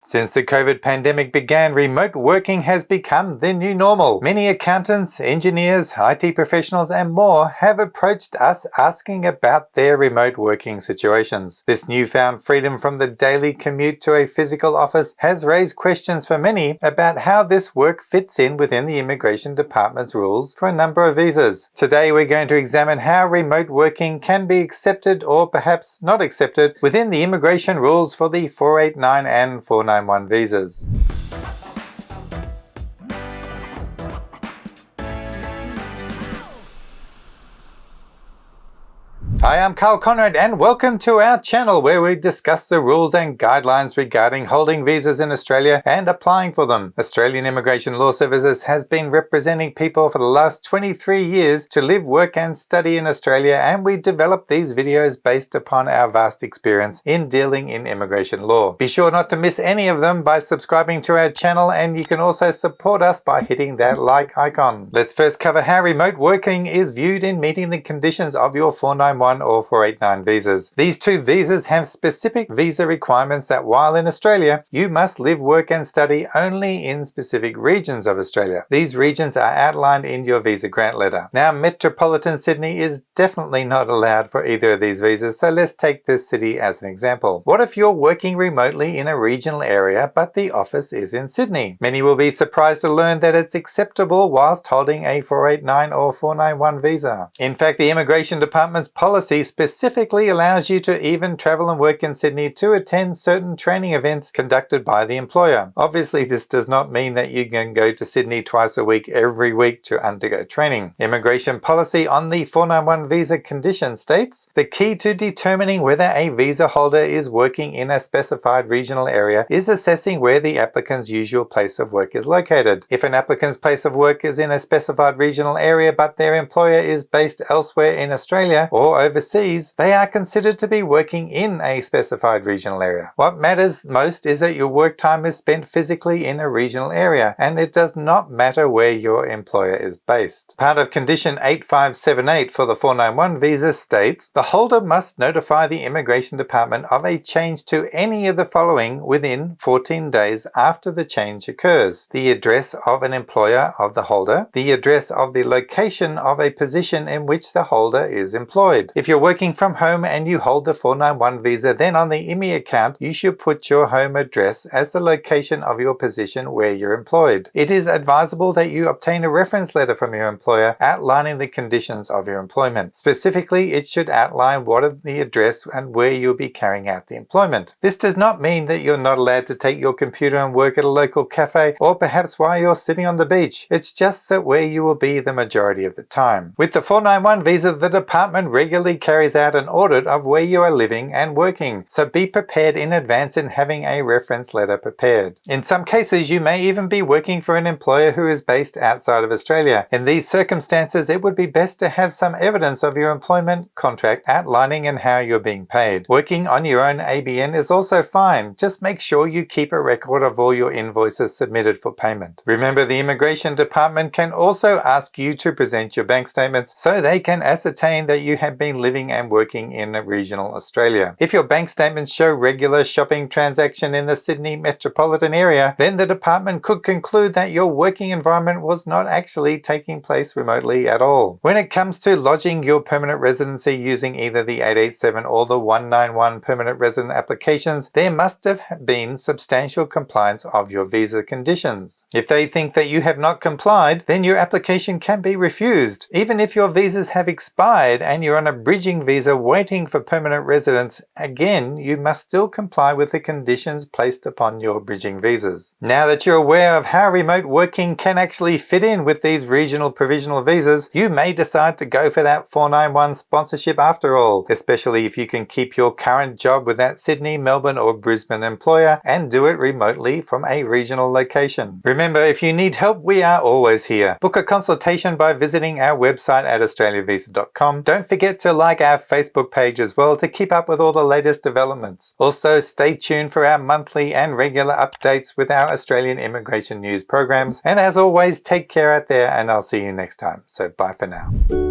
Since the COVID pandemic began, remote working has become the new normal. Many accountants, engineers, IT professionals, and more have approached us asking about their remote working situations. This newfound freedom from the daily commute to a physical office has raised questions for many about how this work fits in within the Immigration Department's rules for a number of visas. Today we're going to examine how remote working can be accepted or perhaps not accepted within the immigration rules for the 489 and 491 visas. Hi, I'm Karl Konrad and welcome to our channel where we discuss the rules and guidelines regarding holding visas in Australia and applying for them. Australian Immigration Law Services has been representing people for the last 23 years to live, work and study in Australia, and we developed these videos based upon our vast experience in dealing in immigration law. Be sure not to miss any of them by subscribing to our channel, and you can also support us by hitting that like icon. Let's first cover how remote working is viewed in meeting the conditions of your 491 or 489 visas. These two visas have specific visa requirements that while in Australia, you must live, work and study only in specific regions of Australia. These regions are outlined in your visa grant letter. Now, metropolitan Sydney is definitely not allowed for either of these visas, so let's take this city as an example. What if you're working remotely in a regional area but the office is in Sydney? Many will be surprised to learn that it's acceptable whilst holding a 489 or 491 visa. In fact, the Immigration Department's policy specifically allows you to even travel and work in Sydney to attend certain training events conducted by the employer. Obviously, this does not mean that you can go to Sydney twice a week every week to undergo training. Immigration policy on the 491 visa condition states, the key to determining whether a visa holder is working in a specified regional area is assessing where the applicant's usual place of work is located. If an applicant's place of work is in a specified regional area but their employer is based elsewhere in Australia or overseas, they are considered to be working in a specified regional area. What matters most is that your work time is spent physically in a regional area, and it does not matter where your employer is based. Part of Condition 8578 for the 491 visa states, the holder must notify the Immigration Department of a change to any of the following within 14 days after the change occurs: the address of an employer of the holder, the address of the location of a position in which the holder is employed. If you're working from home and you hold the 491 visa, then on the IMI account, you should put your home address as the location of your position where you're employed. It is advisable that you obtain a reference letter from your employer outlining the conditions of your employment. Specifically, it should outline what is the address and where you'll be carrying out the employment. This does not mean that you're not allowed to take your computer and work at a local cafe or perhaps while you're sitting on the beach. It's just that where you will be the majority of the time. With the 491 visa, the department regularly carries out an audit of where you are living and working, so be prepared in advance in having a reference letter prepared. In some cases, you may even be working for an employer who is based outside of Australia. In these circumstances, it would be best to have some evidence of your employment contract outlining and how you're being paid. Working on your own ABN is also fine. Just make sure you keep a record of all your invoices submitted for payment. Remember, the Immigration Department can also ask you to present your bank statements so they can ascertain that you have been living and working in regional Australia. If your bank statements show regular shopping transaction in the Sydney metropolitan area, then the department could conclude that your working environment was not actually taking place remotely at all. When it comes to lodging your permanent residency using either the 887 or the 191 permanent resident applications, there must have been substantial compliance of your visa conditions. If they think that you have not complied, then your application can be refused. Even if your visas have expired and you're on a bridging visa waiting for permanent residence, again, you must still comply with the conditions placed upon your bridging visas. Now that you're aware of how remote working can actually fit in with these regional provisional visas, you may decide to go for that 491 sponsorship after all, especially if you can keep your current job with that Sydney, Melbourne or Brisbane employer and do it remotely from a regional location. Remember, if you need help, we are always here. Book a consultation by visiting our website at australiavisa.com. Don't forget to like our Facebook page as well to keep up with all the latest developments. Also, stay tuned for our monthly and regular updates with our Australian immigration news programs. And as always, take care out there and I'll see you next time. So bye for now.